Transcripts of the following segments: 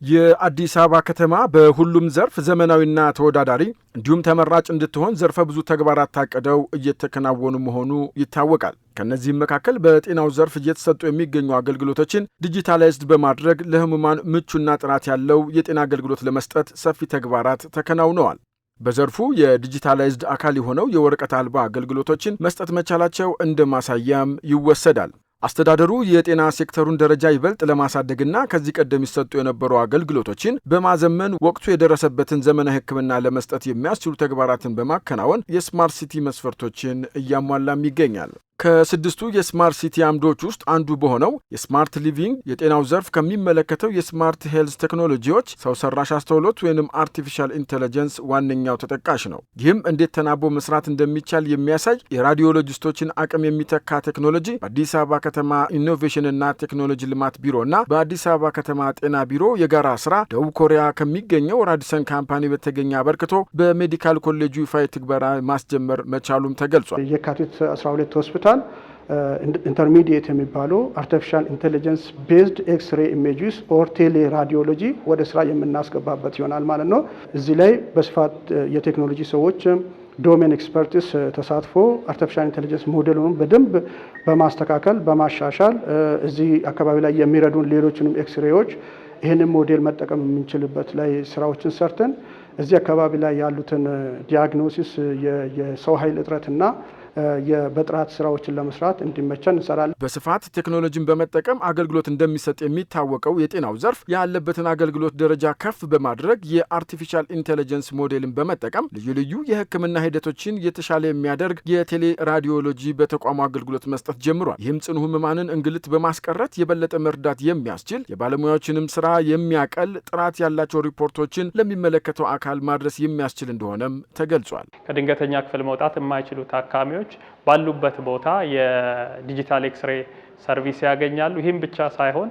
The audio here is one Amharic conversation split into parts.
የአዲስ አበባ ከተማ በሁሉም ዘርፍ ዘመናዊና ተወዳዳሪ እንዲሁም ተመራጭ እንድትሆን ዘርፈ ብዙ ተግባራት ታቅደው እየተከናወኑ መሆኑ ይታወቃል። ከነዚህም መካከል በጤናው ዘርፍ እየተሰጡ የሚገኙ አገልግሎቶችን ዲጂታላይዝድ በማድረግ ለህሙማን ምቹና ጥራት ያለው የጤና አገልግሎት ለመስጠት ሰፊ ተግባራት ተከናውነዋል። በዘርፉ የዲጂታላይዝድ አካል የሆነው የወረቀት አልባ አገልግሎቶችን መስጠት መቻላቸው እንደ ማሳያም ይወሰዳል። አስተዳደሩ የጤና ሴክተሩን ደረጃ ይበልጥ ለማሳደግና ከዚህ ቀደም ይሰጡ የነበሩ አገልግሎቶችን በማዘመን ወቅቱ የደረሰበትን ዘመናዊ ሕክምና ለመስጠት የሚያስችሉ ተግባራትን በማከናወን የስማርት ሲቲ መስፈርቶችን እያሟላም ይገኛል። ከስድስቱ የስማርት ሲቲ አምዶች ውስጥ አንዱ በሆነው የስማርት ሊቪንግ የጤናው ዘርፍ ከሚመለከተው የስማርት ሄልዝ ቴክኖሎጂዎች ሰው ሰራሽ አስተውሎት ወይንም አርቲፊሻል ኢንቴሊጀንስ ዋነኛው ተጠቃሽ ነው። ይህም እንዴት ተናቦ መስራት እንደሚቻል የሚያሳይ የራዲዮሎጂስቶችን አቅም የሚተካ ቴክኖሎጂ በአዲስ አበባ ከተማ ኢኖቬሽንና ቴክኖሎጂ ልማት ቢሮና በአዲስ አበባ ከተማ ጤና ቢሮ የጋራ ስራ ደቡብ ኮሪያ ከሚገኘው ራዲሰን ካምፓኒ በተገኘ አበርክቶ በሜዲካል ኮሌጁ ይፋ ትግበራ ማስጀመር መቻሉም ተገልጿል። የካቲት 12 ሆስፒታል ኢንተርሚዲየት የሚባለው አርቲፊሻል ኢንቴሊጀንስ ቤዝድ ኤክስሬ ኢሜጅስ ኦር ቴሌ ራዲዮሎጂ ወደ ስራ የምናስገባበት ይሆናል ማለት ነው። እዚህ ላይ በስፋት የቴክኖሎጂ ሰዎች ዶሜን ኤክስፐርቲስ ተሳትፎ አርቲፊሻል ኢንቴሊጀንስ ሞዴሉን በደንብ በማስተካከል በማሻሻል እዚህ አካባቢ ላይ የሚረዱን ሌሎችንም ኤክስሬዎች ይህንን ሞዴል መጠቀም የምንችልበት ላይ ስራዎችን ሰርተን እዚህ አካባቢ ላይ ያሉትን ዲያግኖሲስ የሰው ኃይል እጥረትና በጥራት ስራዎችን ለመስራት እንዲመቸን እንሰራለን። በስፋት ቴክኖሎጂን በመጠቀም አገልግሎት እንደሚሰጥ የሚታወቀው የጤናው ዘርፍ ያለበትን አገልግሎት ደረጃ ከፍ በማድረግ የአርቲፊሻል ኢንቴሊጀንስ ሞዴልን በመጠቀም ልዩ ልዩ የሕክምና ሂደቶችን የተሻለ የሚያደርግ የቴሌ ራዲዮሎጂ በተቋሙ አገልግሎት መስጠት ጀምሯል። ይህም ጽኑ ህሙማንን እንግልት በማስቀረት የበለጠ መርዳት የሚያስችል የባለሙያዎችንም ስራ የሚያቀል ጥራት ያላቸው ሪፖርቶችን ለሚመለከተው አካል ማድረስ የሚያስችል እንደሆነም ተገልጿል። ከድንገተኛ ክፍል መውጣት የማይችሉ ታካሚዎች ባሉበት ቦታ የዲጂታል ኤክስሬ ሰርቪስ ያገኛሉ። ይህም ብቻ ሳይሆን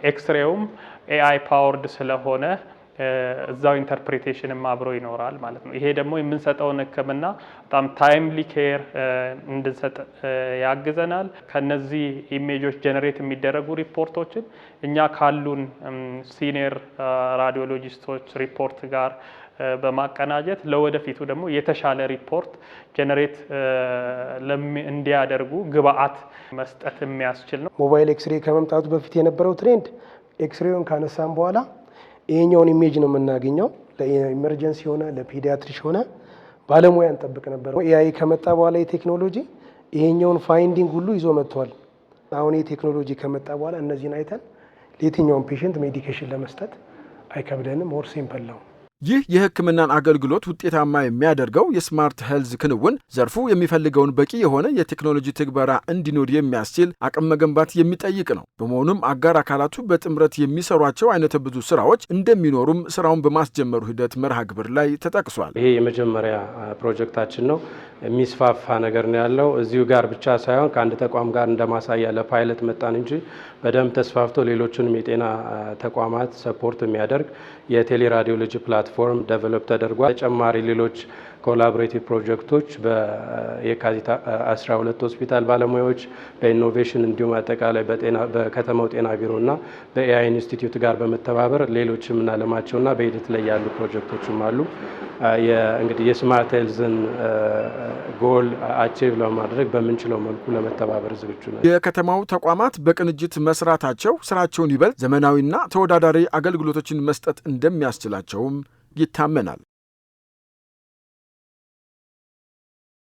ኤክስሬውም ኤአይ ፓወርድ ስለሆነ እዛው ኢንተርፕሪቴሽንም አብሮ ይኖራል ማለት ነው። ይሄ ደግሞ የምንሰጠውን ህክምና በጣም ታይምሊ ኬር እንድንሰጥ ያግዘናል። ከነዚህ ኢሜጆች ጀነሬት የሚደረጉ ሪፖርቶችን እኛ ካሉን ሲኒየር ራዲዮሎጂስቶች ሪፖርት ጋር በማቀናጀት ለወደፊቱ ደግሞ የተሻለ ሪፖርት ጀነሬት እንዲያደርጉ ግብአት መስጠት የሚያስችል ነው። ሞባይል ኤክስሬ ከመምጣቱ በፊት የነበረው ትሬንድ ኤክስሬውን ካነሳን በኋላ ይሄኛውን ኢሜጅ ነው የምናገኘው። ለኢመርጀንሲ ሆነ ለፔዲያትሪሽ ሆነ ባለሙያ እንጠብቅ ነበር። ኤአይ ከመጣ በኋላ የቴክኖሎጂ ይሄኛውን ፋይንዲንግ ሁሉ ይዞ መጥቷል። አሁን የቴክኖሎጂ ከመጣ በኋላ እነዚህን አይተን ለየትኛውን ፔሸንት ሜዲኬሽን ለመስጠት አይከብደንም። ሞር ሲምፕል ነው። ይህ የሕክምናን አገልግሎት ውጤታማ የሚያደርገው የስማርት ሄልዝ ክንውን ዘርፉ የሚፈልገውን በቂ የሆነ የቴክኖሎጂ ትግበራ እንዲኖር የሚያስችል አቅም መገንባት የሚጠይቅ ነው። በመሆኑም አጋር አካላቱ በጥምረት የሚሰሯቸው አይነተ ብዙ ስራዎች እንደሚኖሩም ስራውን በማስጀመሩ ሂደት መርሃ ግብር ላይ ተጠቅሷል። ይሄ የመጀመሪያ ፕሮጀክታችን ነው። የሚስፋፋ ነገር ነው ያለው። እዚሁ ጋር ብቻ ሳይሆን ከአንድ ተቋም ጋር እንደማሳያ ለፓይለት መጣን እንጂ በደንብ ተስፋፍቶ ሌሎችንም የጤና ተቋማት ሰፖርት የሚያደርግ የቴሌ ራዲዮሎጂ ፕላትፎርም ዴቨሎፕ ተደርጓል። ተጨማሪ ሌሎች ኮላቦሬቲቭ ፕሮጀክቶች በየካቲት 12 ሆስፒታል ባለሙያዎች በኢኖቬሽን እንዲሁም አጠቃላይ በከተማው ጤና ቢሮና በኤአይ ኢንስቲትዩት ጋር በመተባበር ሌሎችም እናለማቸውና በሂደት ላይ ያሉ ፕሮጀክቶችም አሉ። እንግዲህ የስማርት ሄልዝን ጎል አቺቭ ለማድረግ በምንችለው መልኩ ለመተባበር ዝግጁ ነን። የከተማው ተቋማት በቅንጅት መስራታቸው ስራቸውን ይበልጥ ዘመናዊና ተወዳዳሪ አገልግሎቶችን መስጠት እንደሚያስችላቸውም ይታመናል።